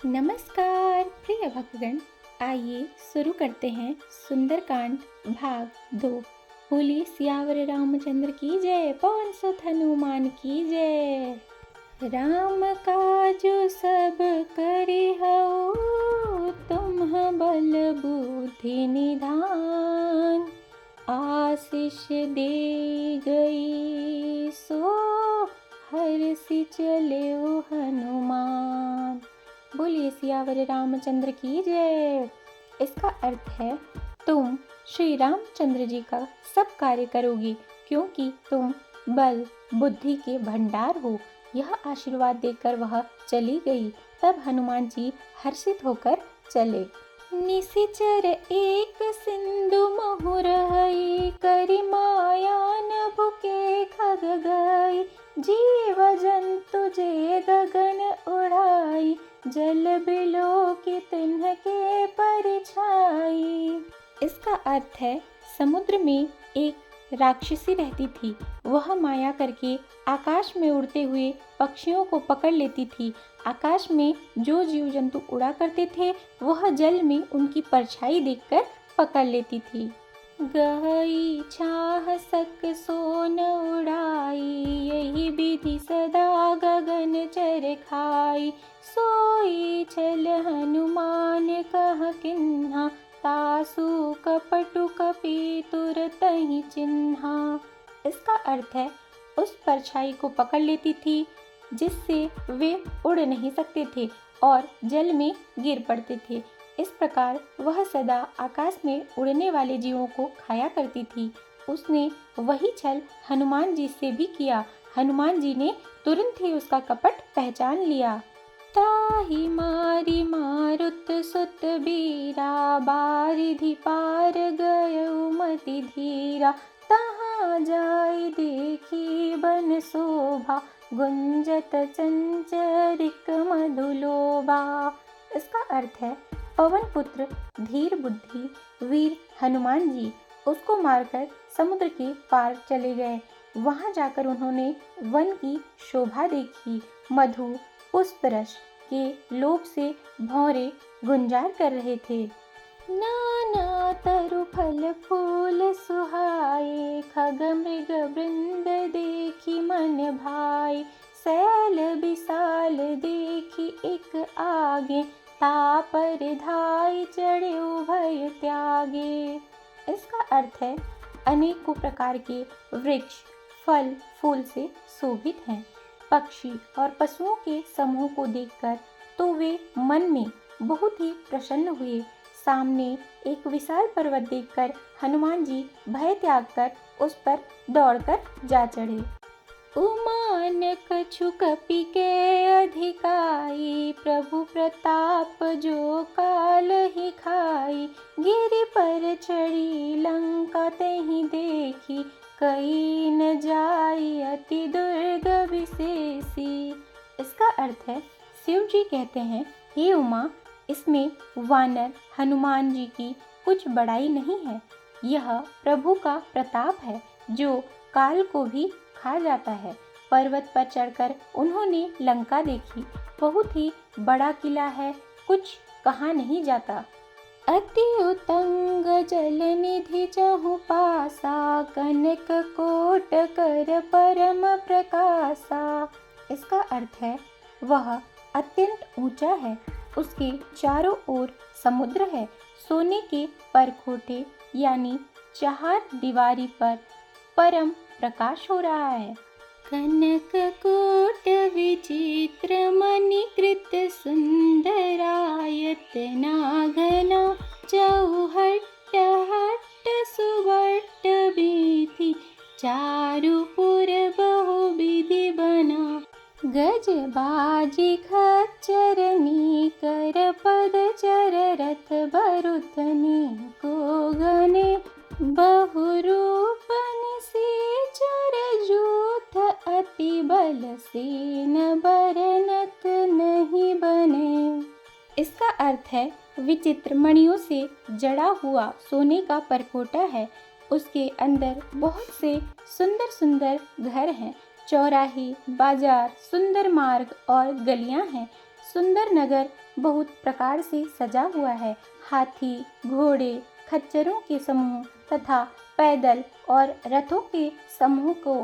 नमस्कार प्रिय भक्तगण। आइए शुरू करते हैं सुंदरकांड भाग 2। बोलिए सियावर रामचंद्र की जय, पवन सुत हनुमान की जय। राम काजो सब करि हऊ, तुम बल बुद्धि निधान। आशीष दे गई सो हर्षि चलेउ हनुमान। बोलिए सियावर रामचंद्र की जय। इसका अर्थ है तुम श्री रामचंद्र जी का सब कार्य करोगी, क्योंकि तुम बल बुद्धि के भंडार हो। यह आशीर्वाद देकर वह चली गई। तब हनुमान जी हर्षित होकर चले। निशिचर एक सिंधु महु रहई, करि माया नभु के खग गई। जीव जंतु जे गगन उड़ाई, जल बिलो की तिन्ह के परिछाई। इसका अर्थ है समुद्र में एक राक्षसी रहती थी। वह माया करके आकाश में उड़ते हुए पक्षियों को पकड़ लेती थी। आकाश में जो जीव जंतु उड़ा करते थे वह जल में उनकी परछाई देखकर पकड़ लेती थी। गहई छाह सक सोन उड़ाई, यही विधि सदा गगन चर खाई। सोई छल हनुमान कह किन्हा, तासु कपटु कपि तुरतहि चिन्हा। इसका अर्थ है उस परछाई को पकड़ लेती थी जिससे वे उड़ नहीं सकते थे और जल में गिर पड़ते थे। इस प्रकार वह सदा आकाश में उड़ने वाले जीवों को खाया करती थी। उसने वही छल हनुमान जी से भी किया। हनुमान जी ने तुरंत ही उसका कपट पहचान लिया। ताहि मारी मारुत सुत बीरा, बारिधि पार गयउ मति धीरा। तहाँ जाय देखी बन शोभा, गुंजत चंचरिक मधुलोभा। इसका अर्थ है पवन पुत्र धीर बुद्धि वीर हनुमान जी उसको मारकर समुद्र के पार चले गए। वहां जाकर उन्होंने वन की शोभा देखी। मधु पुष्प रस के लोभ से भौरे गुंजार कर रहे थे। नाना तरु फल फूल सुहाए, खग मृग वृंद देखी मन भाई। सैल विशाल देखी एक आगे, तापर धाई चढ़े भय त्यागे। इसका अर्थ है अनेकों प्रकार के वृक्ष फल फूल से शोभित हैं। पक्षी और पशुओं के समूह को देखकर तो वे मन में बहुत ही प्रसन्न हुए। सामने एक विशाल पर्वत देखकर हनुमान जी भय त्याग कर उस पर दौड़कर जा चढ़े। उमान कछु कपि के अधिकाई, प्रभु प्रताप जो काल ही खाई। गिरि पर चढ़ी लंका तेहि देखी, कई न जाई अति दुर्ग विशेषी। इसका अर्थ है शिव जी कहते हैं, हे उमा, इसमें वानर हनुमान जी की कुछ बड़ाई नहीं है। यह प्रभु का प्रताप है जो काल को भी खा जाता है। पर्वत पर चढ़कर उन्होंने लंका देखी। बहुत ही बड़ा किला है, कुछ कहा नहीं जाता। अति उतंग जल निधि चहु पासा, कनक कोट कर परम प्रकाशा। इसका अर्थ है वह अत्यंत ऊंचा है, उसके चारों ओर समुद्र है। सोने के परखोटे यानी चार दीवारी पर परम प्रकाश हो रहा है। कनक कोट विचित्र मणिकृत सुंदरायत नाघना, चौहट्ट हट्ट सुवट्ट बीथि, चारुपुर बहुविधि बना। गज बाजी खच्चरनी, कर पद चर रथ बरुतनी को गने। बहुरूप निशाचर जूथ, अति बल सेन बरनत नहीं बने। इसका अर्थ है विचित्र मणियों से जड़ा हुआ सोने का परखोटा है। उसके अंदर बहुत से सुंदर सुंदर घर हैं। चौराहे, बाजार, सुंदर मार्ग और गलियां हैं। सुंदर नगर बहुत प्रकार से सजा हुआ है। हाथी, घोड़े, खच्चरों के समूह तथा पैदल और रथों के समूह को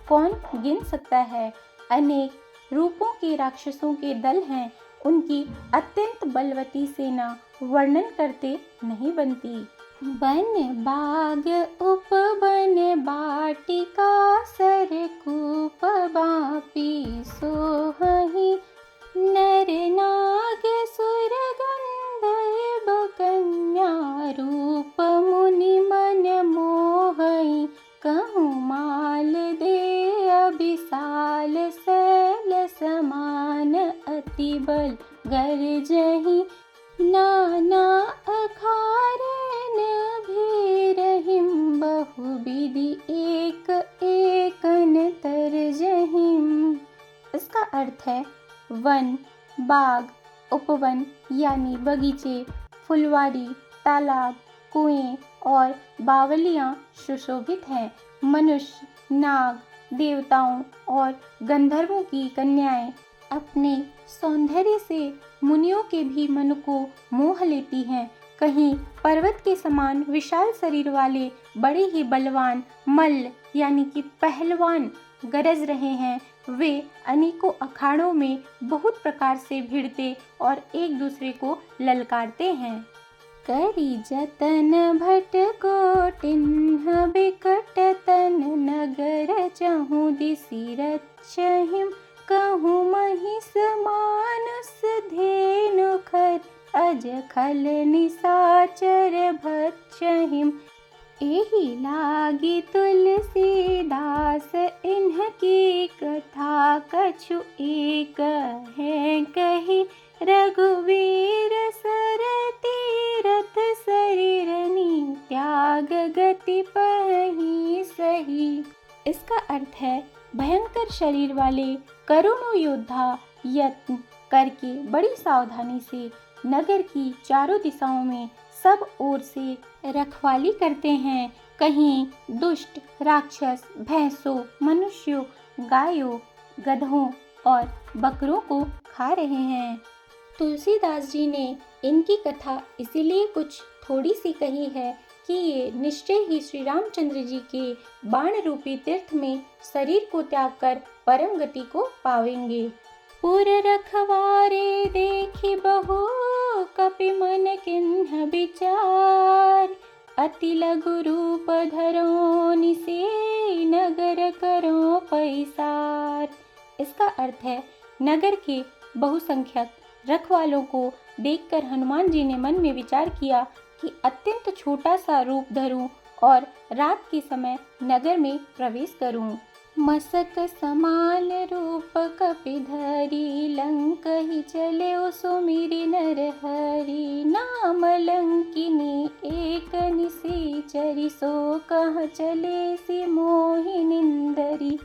कौन गिन सकता है। अनेक रूपों के राक्षसों के दल हैं। उनकी अत्यंत बलवती सेना वर्णन करते नहीं बनती। बन बाग उपवन बाटिका सरकूप बापी सोहहि नर नाग सुर गंधर्व कन्या रूप मुनि मन मोहई कहूँ माल दे अभिसाल सैल समान अति बल गरजहि नाना अखारन भीरहिम बहुविधि एक एकन तरजहिम। इसका अर्थ है वन, बाग, उपवन यानी बगीचे, फुलवारी, तालाब, कुएं और बावलियां सुशोभित हैं। मनुष्य, नाग, देवताओं और गंधर्वों की कन्याएं अपने सौंदर्य से मुनियों के भी मन को मोह लेती हैं। कहीं पर्वत के समान विशाल शरीर वाले बड़े ही बलवान मल्ल यानी कि पहलवान गरज रहे हैं। वे अनेकों अखाड़ों में बहुत प्रकार से भिड़ते और एक दूसरे को ललकारते हैं। करी जतन भट कोटिन्ह बिकट तन नगर चहु दिसि रक्षहिम कहूँ महिष मानस धेनु खर अज खल निसाचर भक्षहिम। एहि लागी तुलसीदास इन्हकी कथा कछु एक है कही रघुवीर सर तीरथ शरीरनि त्याग गति पहि सही। इसका अर्थ है भयंकर शरीर वाले करोड़ों योद्धा यत्न करके बड़ी सावधानी से नगर की चारों दिशाओं में सब ओर से रखवाली करते हैं। कहीं दुष्ट राक्षस भैंसों, मनुष्यों, गायों, गधों और बकरों को खा रहे हैं। तुलसीदास जी ने इनकी कथा इसीलिए कुछ थोड़ी सी कही है कि ये निश्चय ही श्री रामचंद्र जी के बाण रूपी तीर्थ में शरीर को त्याग कर परम गति को पावेंगे। पुर रखवारे देखी बहु कपि मन किन्ह विचार अति लघु रूप धरो निसे नगर करो पैसार। इसका अर्थ है नगर के बहुसंख्यक रखवालों को देखकर हनुमान जी ने मन में विचार किया कि अत्यंत छोटा सा रूप धरूं और रात के समय नगर में प्रवेश करूं। मसक समान रूप कपि धरी लंक ही चले सुमिरि नर हरि नाम लंकिनी एक निशाचरी सो कह चले सी मोहि निंदरी।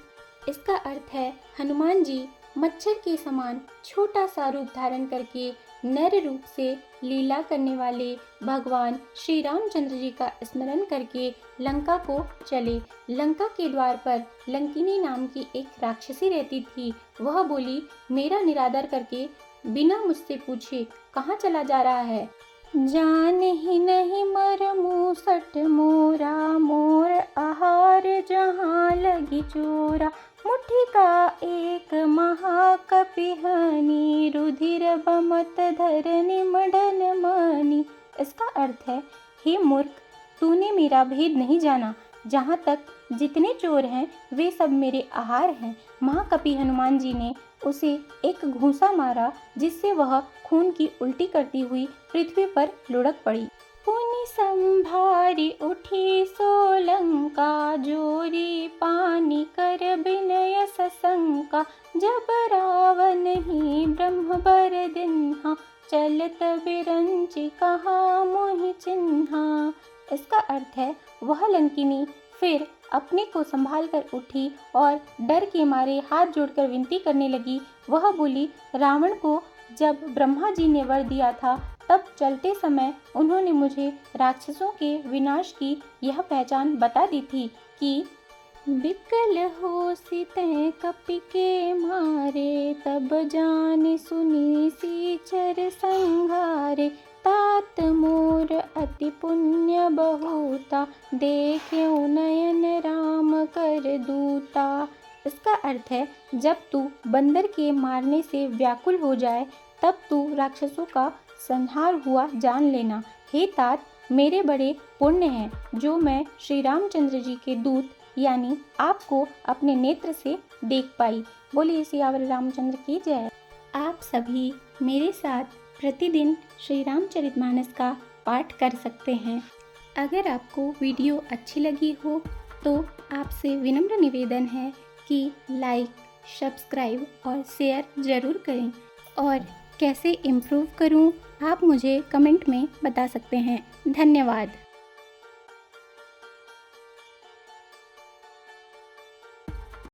इसका अर्थ है हनुमान जी मच्छर के समान छोटा सा रूप धारण करके नर रूप से लीला करने वाले भगवान श्री रामचंद्र जी का स्मरण करके लंका को चले। लंका के द्वार पर लंकिनी नाम की एक राक्षसी रहती थी। वह बोली, मेरा निरादर करके बिना मुझसे पूछे कहाँ चला जा रहा है। जान ही नहीं मर मूसट मोरा मोर आहार जहाँ लगी चोरा मुट्ठी का एक महाकपिहानी रुधिर बमत धरनी मडन मानी। इसका अर्थ है, हे मूर्ख, तूने मेरा भेद नहीं जाना। जहाँ तक जितने चोर हैं वे सब मेरे आहार हैं। महाकपि हनुमान जी ने उसे एक घूंसा मारा जिससे वह खून की उल्टी करती हुई पृथ्वी पर लुढ़क पड़ी। पुनि संभारी उठी सोलंका जोरी पानी कर विनय सशंका जब रावण ही ब्रह्म बर दिन्हा चलत बिरंचि कहा मोहि चिन्हा। इसका अर्थ है, वह लंकिनी फिर अपने को संभाल कर उठी और डर के मारे हाथ जोड़कर विनती करने लगी। वह बोली, रावण को जब ब्रह्मा जी ने वर दिया था तब चलते समय उन्होंने मुझे राक्षसों के विनाश की यह पहचान बता दी थी कि बिकल होसि तैं कपि के मारे, तब जानि सुनि सीचर संघारे। तात मोर अति पुण्य बहुता, देख्यउ नयन राम कर दूता। इसका अर्थ है, जब तू बंदर के मारने से व्याकुल हो जाए तब तू राक्षसों का संहार हुआ जान लेना। हे तात, मेरे बड़े पुण्य हैं जो मैं श्री रामचंद्र जी के दूत यानी आपको अपने नेत्र से देख पाई। बोलिए सियावर रामचंद्र की जय। आप सभी मेरे साथ प्रतिदिन श्री रामचरितमानस का पाठ कर सकते हैं। अगर आपको वीडियो अच्छी लगी हो तो आपसे विनम्र निवेदन है कि लाइक, सब्सक्राइब और शेयर ज़रूर करें। और कैसे इम्प्रूव करूं, आप मुझे कमेंट में बता सकते हैं। धन्यवाद।